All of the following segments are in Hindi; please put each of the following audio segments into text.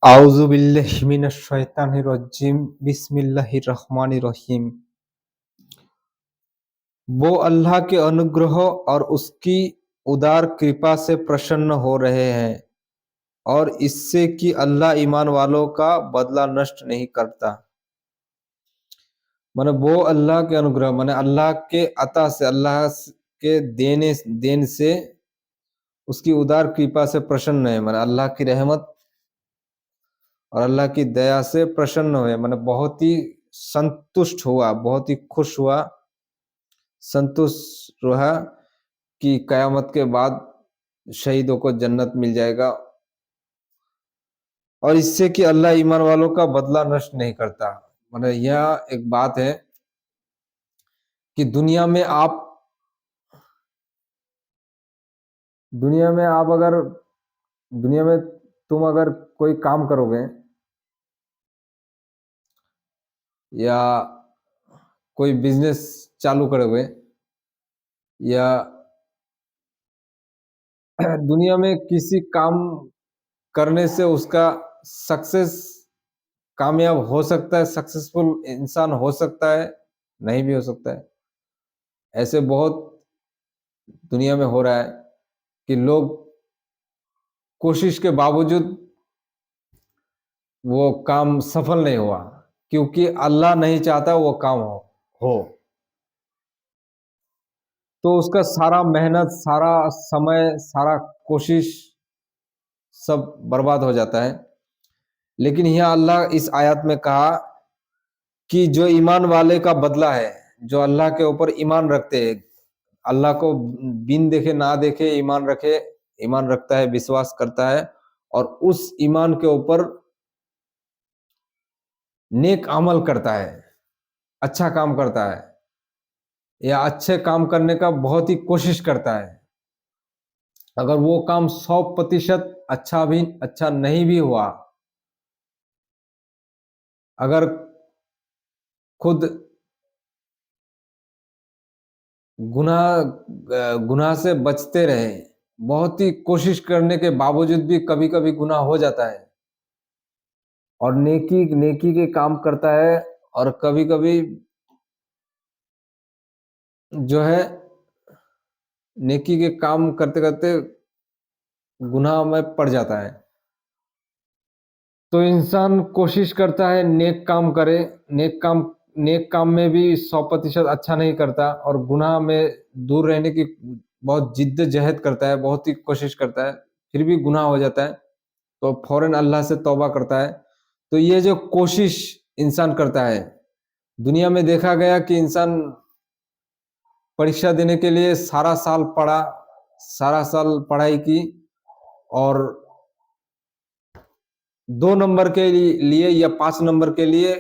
आउज़ु बिल्लाहि मिनश शैतानिर रज्जीम बिस्मिल्लाहिर रहमानिर रहीम। वो अल्लाह के अनुग्रह और उसकी उदार कृपा से प्रसन्न हो रहे हैं और इससे कि अल्लाह ईमान वालों का बदला नष्ट नहीं करता। माने वो अल्लाह के अनुग्रह माने अल्लाह के अता से के देन से उसकी उदार कृपा से प्रसन्न है। माने अल्लाह की रहमत और अल्लाह की दया से प्रसन्न हुए, माने बहुत ही संतुष्ट हुआ, बहुत ही खुश हुआ, संतुष्ट रहा कि कयामत के बाद शहीदों को जन्नत मिल जाएगा और इससे कि अल्लाह ईमान वालों का बदला नष्ट नहीं करता। माने यह एक बात है कि दुनिया में आप अगर दुनिया में तुम अगर कोई काम करोगे या कोई बिजनेस चालू करोगे या दुनिया में किसी काम करने से उसका सक्सेस कामयाब हो सकता है, सक्सेसफुल इंसान हो सकता है, नहीं भी हो सकता है। ऐसे बहुत दुनिया में हो रहा है कि लोग कोशिश के बावजूद वो काम सफल नहीं हुआ क्योंकि अल्लाह नहीं चाहता वो काम हो। तो उसका सारा मेहनत, सारा समय, सारा कोशिश सब बर्बाद हो जाता है। लेकिन यहाँ अल्लाह इस आयत में कहा कि जो ईमान वाले का बदला है, जो अल्लाह के ऊपर ईमान रखते हैं, अल्लाह को बिन देखे ना देखे ईमान रखता है, विश्वास करता है और उस ईमान के ऊपर नेक अमल करता है, अच्छा काम करता है या अच्छे काम करने का बहुत ही कोशिश करता है। अगर वो काम 100% अच्छा नहीं भी हुआ, अगर खुद गुनाह से बचते रहे, बहुत ही कोशिश करने के बावजूद भी कभी-कभी गुनाह हो जाता है और नेकी नेकी के काम करता है और कभी-कभी जो है नेकी के काम करते-करते गुनाह में पड़ जाता है। तो इंसान कोशिश करता है नेक काम करे, नेक काम में भी 100% अच्छा नहीं करता और गुनाह में दूर रहने की बहुत जिद्दोजहद करता है, बहुत ही कोशिश करता है, फिर भी गुनाह हो जाता है, तो फ़ौरन अल्लाह से तौबा करता है। तो ये जो कोशिश इंसान करता है, दुनिया में देखा गया कि इंसान परीक्षा देने के लिए सारा साल पढ़ा, सारा साल पढ़ाई की और 2 नंबर के लिए या 5 नंबर के लिए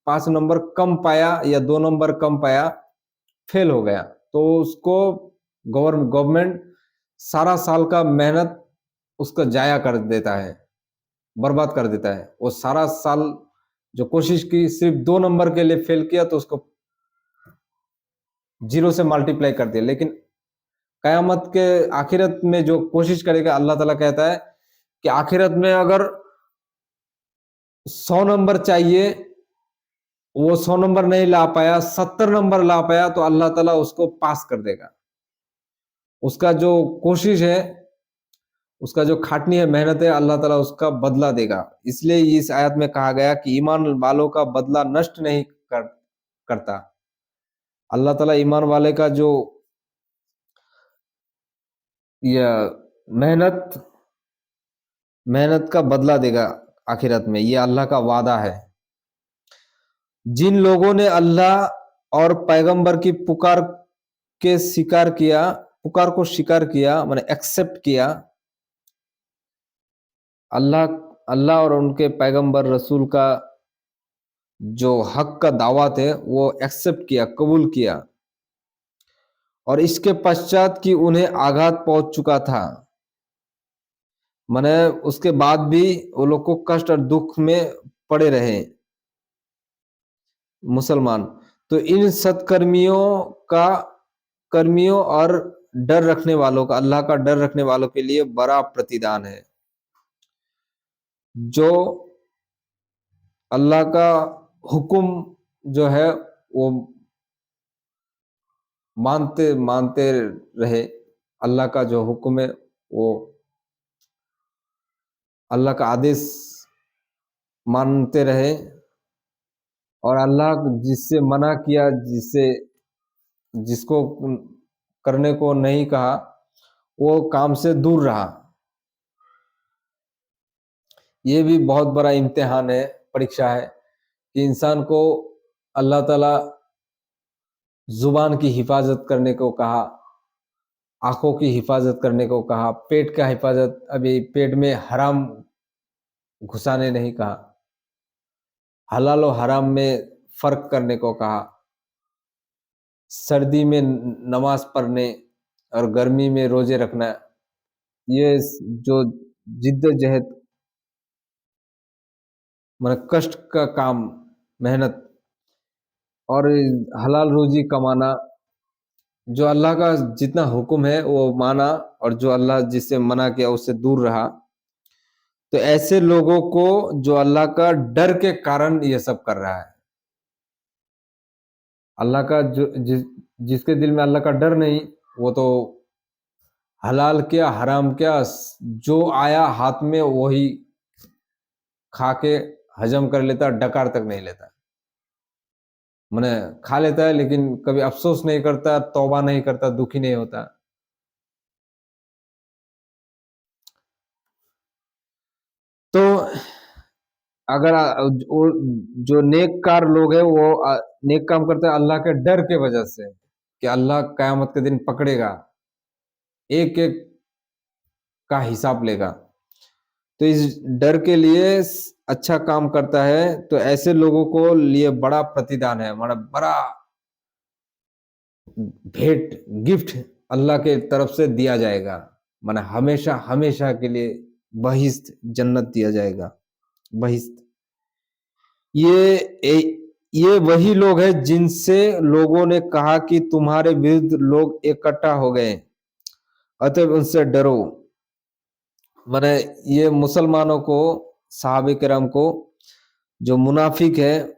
5 नंबर कम पाया या 2 नंबर कम पाया, फेल हो गया। तो उसको गवर्नमेंट सारा साल का मेहनत उसका ज़ाया कर देता है, बर्बाद कर देता है। वो सारा साल जो कोशिश की सिर्फ़ 2 नंबर के लिए फेल किया तो उसको 0 से मल्टीप्लाई कर दिया। लेकिन कयामत के आखिरत में जो कोशिश करेगा अल्लाह ताला कहता है कि आखिरत में अगर 100 नंबर चाहिए, वो 100 नंबर नहीं ला पाया, 70 नंबर ला पाया तो अल्लाह ताला उसको पास कर देगा। उसका जो कोशिश है, उसका जो खाटनी है, मेहनत है, अल्लाह ताला उसका बदला देगा। इसलिए इस आयत में कहा गया कि ईमान वालों का बदला नष्ट नहीं करता। अल्लाह ताला ईमान वाले का जो यह मेहनत मेहनत का बदला देगा आखिरत में, ये अल्लाह का वादा है। जिन लोगों ने अल्लाह और पैगंबर की पुकार को स्वीकार किया माने एक्सेप्ट किया, अल्लाह अल्लाह और उनके पैगंबर रसूल का जो हक का दावत है वो एक्सेप्ट किया, कबूल किया और इसके पश्चात कि उन्हें आघात पहुंच चुका था, माने उसके बाद भी वो लोग को कष्ट और दुख में पड़े रहे मुसलमान। तो इन कर्मियों और डर रखने वालों का, अल्लाह का डर रखने वालों के लिए बड़ा प्रतिदान है। जो अल्लाह का हुक्म जो है वो मानते मानते रहे, अल्लाह का जो हुक्म है वो अल्लाह का आदेश मानते रहे, और अल्लाह जिससे मना किया, जिसको करने को नहीं कहा, वो काम से दूर रहा। ये भी बहुत बड़ा इम्तिहान है, परीक्षा है, कि इंसान को अल्लाह ताला जुबान की हिफाजत करने को कहा, आंखों की हिफाजत करने को कहा, पेट का हिफाजत, अभी पेट में हराम घुसाने नहीं कहा, हलाल और हराम में फर्क करने को कहा, सर्दी में नमाज पढ़ने और गर्मी में रोजे रखना, ये जो जिद्दोजहद, मतलब कष्ट का काम, मेहनत और हलाल रोजी कमाना, जो अल्लाह का जितना हुक्म है वो माना, और जो अल्लाह जिससे मना किया उससे दूर रहा। तो ऐसे लोगों को जो अल्लाह का डर के कारण ये सब कर रहा है, अल्लाह का जिसके दिल में अल्लाह का डर नहीं, वो तो हलाल क्या हराम क्या, जो आया हाथ में वही खा के हजम कर लेता, डकार तक नहीं लेता। मैंने खा लेता है लेकिन कभी अफसोस नहीं करता, तौबा नहीं करता, दुखी नहीं होता। तो अगर जो नेककार लोग हैं वो नेक काम करते हैं अल्लाह के डर के वजह से, कि अल्लाह कयामत के दिन पकड़ेगा, एक एक का हिसाब लेगा, तो इस डर के लिए अच्छा काम करता है। तो ऐसे लोगों को लिए बड़ा प्रतिदान है, मतलब बड़ा भेंट, गिफ्ट अल्लाह के तरफ से दिया जाएगा, माने हमेशा हमेशा के लिए बहिश्त जन्नत दिया जाएगा, बहिश्त। ये ये वही लोग हैं जिनसे लोगों ने कहा कि तुम्हारे विरुद्ध लोग इकट्ठा हो गए, अतः उनसे डरो। माने ये मुसलमानों को, सहाबे किराम को, जो मुनाफिक है,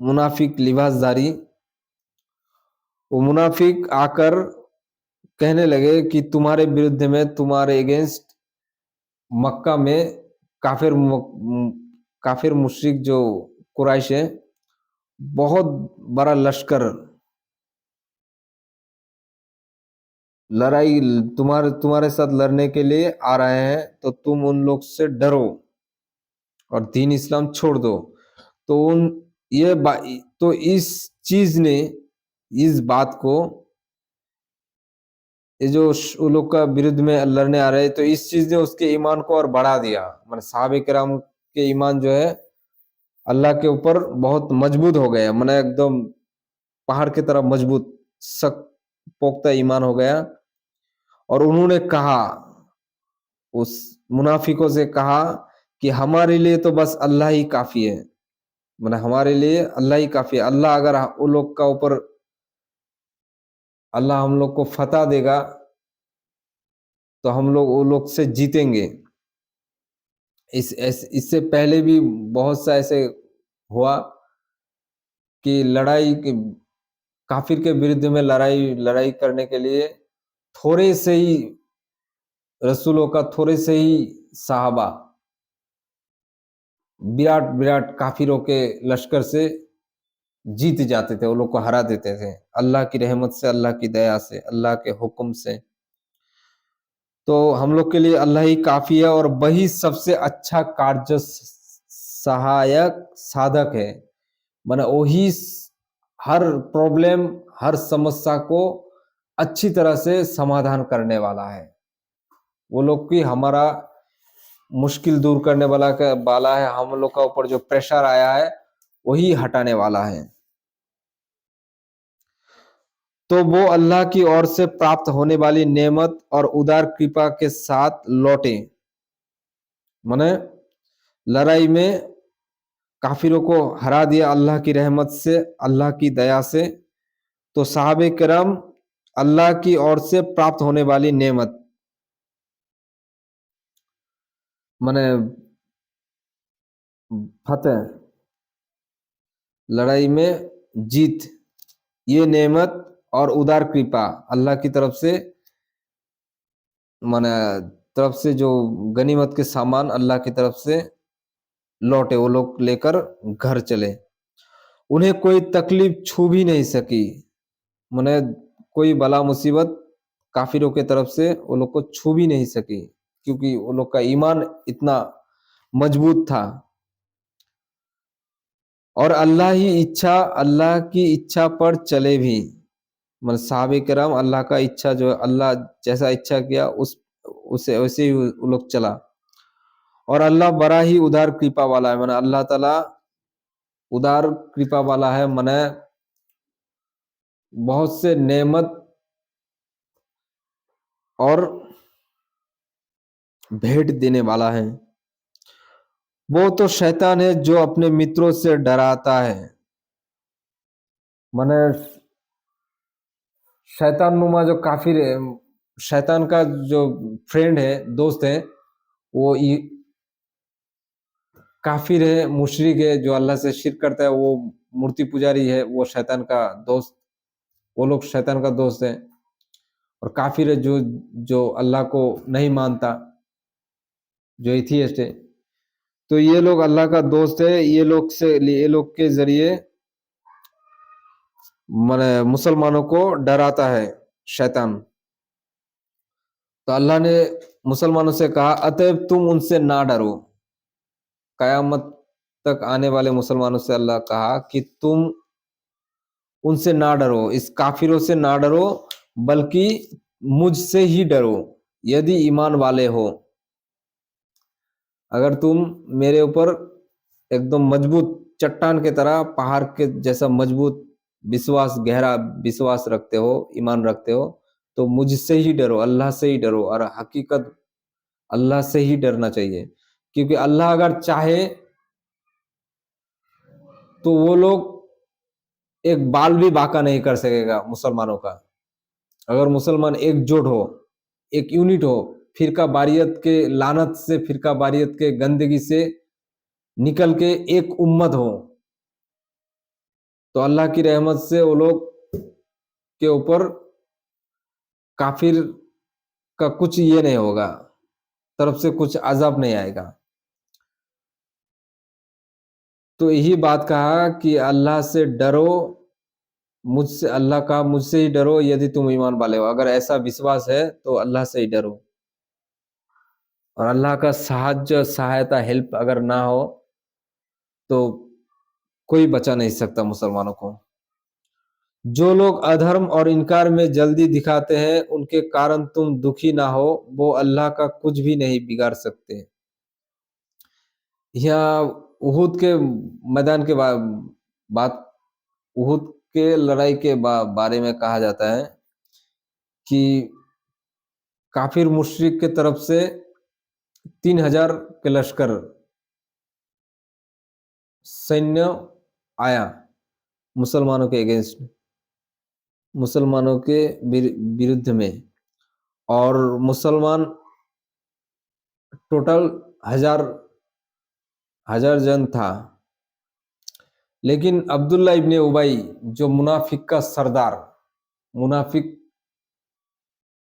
मुनाफिक लिबासदारी, वो मुनाफिक आकर कहने लगे कि तुम्हारे विरुद्ध में, तुम्हारे अगेंस्ट मक्का में काफिर काफिर मुशरिक जो कुरैश है, बहुत बड़ा लश्कर लड़ाई तुम्हारे तुम्हारे साथ लड़ने के लिए आ रहे हैं, तो तुम उन लोग से डरो और दीन इस्लाम छोड़ दो। तो ये तो इस चीज ने, इस बात को, ये जो वो लोग का विरुद्ध में लड़ने आ रहे हैं, तो इस चीज ने उसके ईमान को और बढ़ा दिया। मतलब साहबे किराम के ईमान जो है अल्लाह के ऊपर बहुत मजबूत हो गया, मैंने एकदम पहाड़ की तरह मजबूत, सख्त पोख्ता ईमान हो गया। और उन्होंने कहा, उस मुनाफिकों से कहा कि हमारे लिए तो बस अल्लाह ही काफी है, मतलब हमारे लिए अल्लाह ही काफी है। अल्लाह अगर वो लोग का ऊपर, अल्लाह हम लोग को फतह देगा तो हम लोग वो लोग से जीतेंगे। इससे पहले भी बहुत सा ऐसे हुआ कि लड़ाई काफिर के विरुद्ध में लड़ाई लड़ाई करने के लिए थोड़े से ही रसूलों का, थोड़े से ही साहबा विराट विराट काफिरों के लश्कर से जीत जाते थे, वो लोग को हरा देते थे, अल्लाह की रहमत से, अल्लाह की दया से, अल्लाह के हुक्म से। तो हम लोग के लिए अल्लाह ही काफी है, और वही सबसे अच्छा कार्य सहायक साधक है। माने वही हर प्रॉब्लम, हर समस्या को अच्छी तरह से समाधान करने वाला है। वो लोग की हमारा मुश्किल दूर करने वाला है, हम लोग का ऊपर जो प्रेशर आया है वही हटाने वाला है। तो वो अल्लाह की ओर से प्राप्त होने वाली नेमत और उदार कृपा के साथ लौटे। माने लड़ाई में काफिरों को हरा दिया अल्लाह की रहमत से, अल्लाह की दया से। तो साहबे करम अल्लाह की ओर से प्राप्त होने वाली नेमत, माने फतेह, लड़ाई में जीत, ये नेमत और उदार कृपा अल्लाह की तरफ से, माने तरफ से जो गनीमत के सामान अल्लाह की तरफ से लौटे, वो लोग लेकर घर चले। उन्हें कोई तकलीफ छू भी नहीं सकी, माने कोई बला मुसीबत काफिरों के तरफ से वो लोग को छू भी नहीं सकी, क्योंकि वो लोग का ईमान इतना मजबूत था। और अल्लाह की इच्छा पर चले भी, मतलब साहबे किराम अल्लाह का इच्छा जो है, अल्लाह जैसा इच्छा किया उसे वैसे ही वो लोग चला। और अल्लाह बड़ा ही उदार कृपा वाला है, माने अल्लाह ताला उदार कृपा वाला है, माने बहुत से नेमत और भेंट देने वाला है। वो तो शैतान है जो अपने मित्रों से डराता है, माने शैतान नुमा जो काफिर है, शैतान का जो फ्रेंड है, दोस्त है, वो काफिर है, मुशरिक है, जो अल्लाह से शिर्क करता है, वो मूर्ति पुजारी है, वो शैतान का दोस्त, वो लोग शैतान का दोस्त है। और काफिर है जो जो अल्लाह को नहीं मानता, जो एथियस्ट है। तो ये लोग अल्लाह का दोस्त है, ये लोग के जरिए माने मुसलमानों को डराता है शैतान। तो अल्लाह ने मुसलमानों से कहा, अतएव तुम उनसे ना डरो। कयामत तक आने वाले मुसलमानों से अल्लाह कहा कि तुम उनसे ना डरो, इस काफिरों से ना डरो, बल्कि मुझसे ही डरो, यदि ईमान वाले हो। अगर तुम मेरे ऊपर एकदम मजबूत चट्टान के तरह, पहाड़ के जैसा मजबूत विश्वास, गहरा विश्वास रखते हो, ईमान रखते हो, तो मुझसे ही डरो, अल्लाह से ही डरो। और हकीकत अल्लाह से ही डरना चाहिए, क्योंकि अल्लाह अगर चाहे तो वो लोग एक बाल भी बांका नहीं कर सकेगा मुसलमानों का। अगर मुसलमान एकजुट हो, एक यूनिट हो, फिरका बारियत के लानत से, फिरका बारियत के गंदगी से निकल के एक उम्मत हो, तो अल्लाह की रहमत से वो लोग के ऊपर काफिर का कुछ ये नहीं होगा, तरफ से कुछ अजाब नहीं आएगा। तो यही बात कहा कि अल्लाह से डरो, मुझसे, अल्लाह का मुझसे ही डरो यदि तुम ईमान वाले हो। अगर ऐसा विश्वास है तो अल्लाह से ही डरो। और अल्लाह का साहाଯ୍य, सहायता, हेल्प अगर ना हो तो कोई बचा नहीं सकता मुसलमानों को। जो लोग अधर्म और इनकार में जल्दी दिखाते हैं, उनके कारण तुम दुखी ना हो, वो अल्लाह का कुछ भी नहीं बिगाड़ सकते। यहाँ उहुद के मैदान के बात, उहुद के लड़ाई के बारे में कहा जाता है कि काफिर मुशरिक के तरफ से 3000 के लश्कर सैन्य आया मुसलमानों के अगेंस्ट, मुसलमानों के विरुद्ध में। और मुसलमान टोटल हजार हजार जन था, लेकिन अब्दुल्ला इब्ने उबई जो मुनाफिक का सरदार, मुनाफिक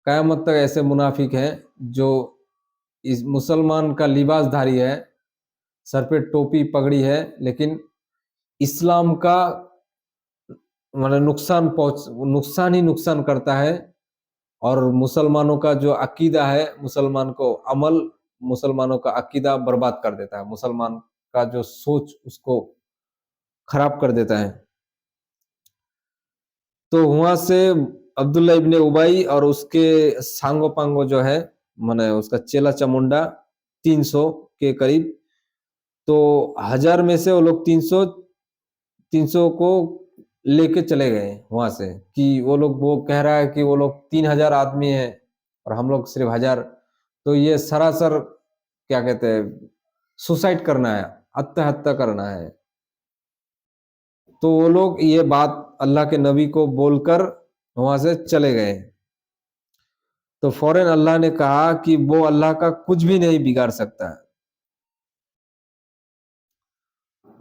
कयामत तक ऐसे मुनाफिक हैं जो इस मुसलमान का लिबासधारी है, सर पे टोपी पगड़ी है, लेकिन इस्लाम का मतलब नुकसान ही नुकसान करता है। और मुसलमानों का जो अकीदा है, मुसलमान को अमल, मुसलमानों का अकीदा बर्बाद कर देता है, मुसलमान का जो सोच उसको खराब कर देता है। तो वहां से अब्दुल्ला इब्ने उबई और उसके सांगो पांगो जो है, माने उसका चेला चमुंडा 300 के करीब, तो 1000 में से वो लोग 300 को लेके चले गए वहां से, कि वो लोग, वो कह रहा है कि वो लोग 3000 आदमी है और हम लोग सिर्फ 1000। तो ये सरासर क्या कहते हैं, सुसाइड करना है, आत्महत्या करना है। तो वो लोग ये बात अल्लाह के नबी को बोलकर वहां से चले गए। तो फौरन अल्लाह ने कहा कि वो अल्लाह का कुछ भी नहीं बिगाड़ सकता है।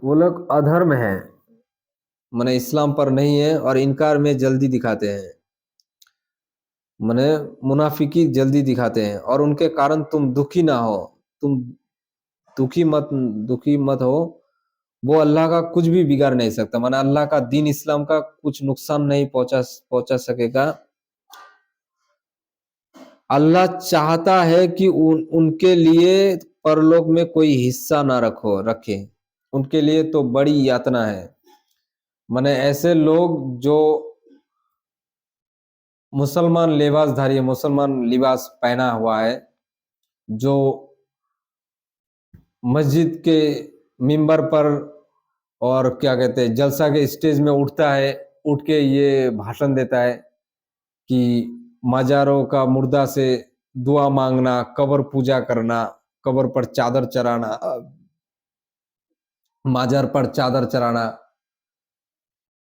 वो लोग अधर्म है, माने इस्लाम पर नहीं है और इनकार में जल्दी दिखाते हैं, माने मुनाफिकी जल्दी दिखाते हैं, और उनके कारण तुम दुखी ना हो, तुम दुखी मत हो। वो अल्लाह का कुछ भी बिगाड़ नहीं सकता, माना अल्लाह का दीन इस्लाम का कुछ नुकसान नहीं पहुंचा सकेगा। अल्लाह चाहता है कि उनके लिए परलोक में कोई हिस्सा ना रखे, उनके लिए तो बड़ी यातना है। माने ऐसे लोग जो मुसलमान लिबास पहना हुआ है, जो मस्जिद के मिंबर पर और क्या कहते हैं जलसा के स्टेज में उठता है, उठ के ये भाषण देता है कि मजारों का मुर्दा से दुआ मांगना, कब्र पूजा करना, कब्र पर चादर चढ़ाना, मजार पर चादर चढ़ाना,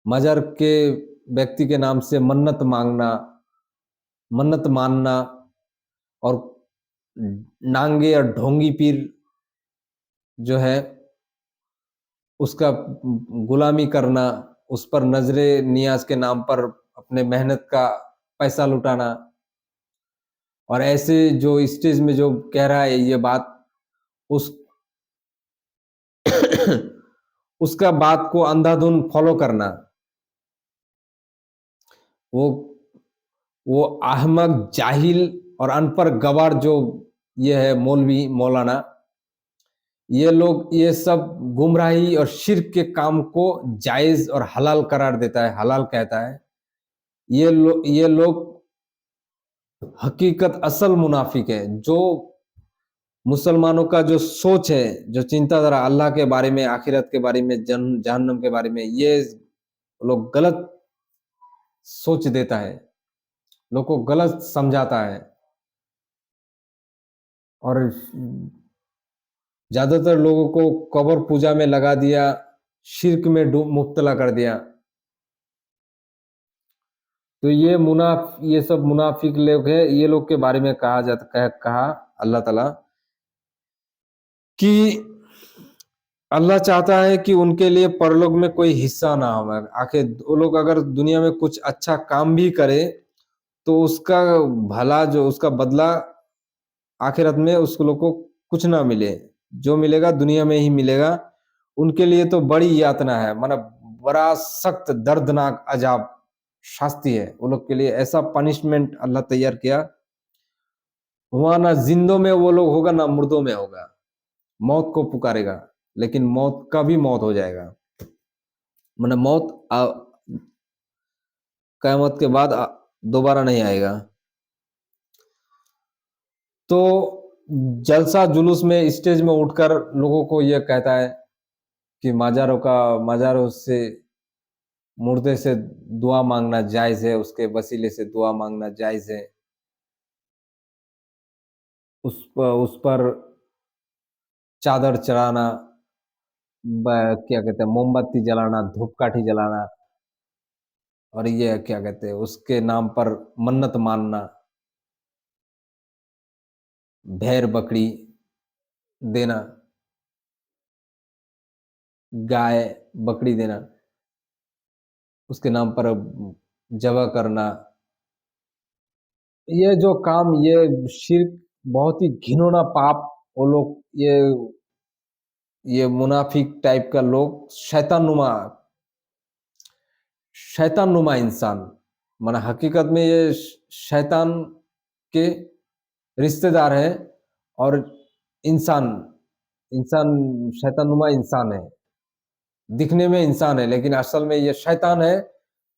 मजार के व्यक्ति के नाम से मन्नत मानना, और नांगे और ढोंगी पीर जो है उसका गुलामी करना, उस पर नजरे नियाज के नाम पर अपने मेहनत का पैसा लुटाना, और ऐसे जो स्टेज में जो कह रहा है ये बात, उस उसका बात को अंधाधुन फॉलो करना, वो वो अहमक जाहिल और अनपढ़ गवार जो ये है मौलवी मौलाना, ये लोग ये सब गुमराही और शिर्क के काम को जायज और हलाल करार देता है, हलाल कहता है। ये लोग हकीकत असल मुनाफिक है, जो मुसलमानों का जो सोच है, जो चिंताधारा अल्लाह के बारे में, आखिरत के बारे में, जहन्नम के बारे में, ये लोग गलत सोच देता है, लोग को गलत समझाता है, और ज्यादातर लोगों को कब्र पूजा में लगा दिया, शिर्क में मुब्तला कर दिया। तो ये सब मुनाफिक लोग है, ये लोग के बारे में कहा अल्लाह ताला कि अल्लाह चाहता है कि उनके लिए परलोक में कोई हिस्सा ना हो। आखिर वो लोग अगर दुनिया में कुछ अच्छा काम भी करे तो उसका भला, जो उसका बदला आखिरत में उस लोग को कुछ ना मिले, जो मिलेगा दुनिया में ही मिलेगा। उनके लिए तो बड़ी यातना है, मतलब बड़ा सख्त दर्दनाक अजाब शास्ति है वो लोग के लिए। ऐसा पनिशमेंट अल्लाह तैयार किया, वहां ना जिंदों में वो लोग होगा ना मुर्दों में होगा। मौत को पुकारेगा, लेकिन मौत का भी मौत हो जाएगा, मतलब कयामत के बाद दोबारा नहीं आएगा। तो जलसा जुलूस में स्टेज में उठकर लोगों को यह कहता है कि मजारों से, मुर्दे से दुआ मांगना जायज है, उसके वसीले से दुआ मांगना जायज है। उस पर चादर चढ़ाना, क्या कहते हैं मोमबत्ती जलाना, धूपकाठी जलाना, और ये क्या कहते हैं उसके नाम पर मन्नत मानना, भेड़ बकरी देना, गाय बकरी देना, उसके नाम पर जबह करना, ये जो काम, ये शिर्क बहुत ही घिनौना पाप। वो लोग ये मुनाफिक टाइप का लोग शैतान नुमा इंसान, माना हकीकत में ये शैतान के रिश्तेदार है, और इंसान इंसान शैतान नुमा इंसान है, दिखने में इंसान है लेकिन असल में ये शैतान है,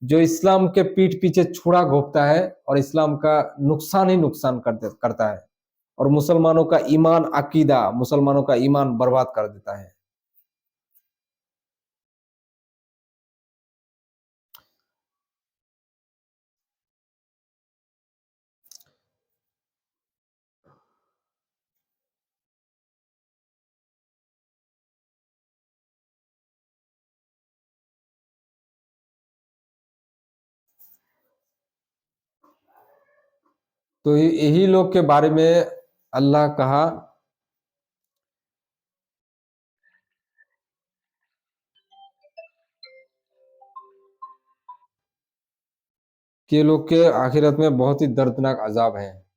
जो इस्लाम के पीठ पीछे छुरा घोंपता है और इस्लाम का नुकसान ही नुकसान करता है, और मुसलमानों का ईमान, अकीदा, मुसलमानों का ईमान बर्बाद कर देता है। तो यही लोग के बारे में अल्लाह कहा कि ये लोग के आखिरत में बहुत ही दर्दनाक अजाब है।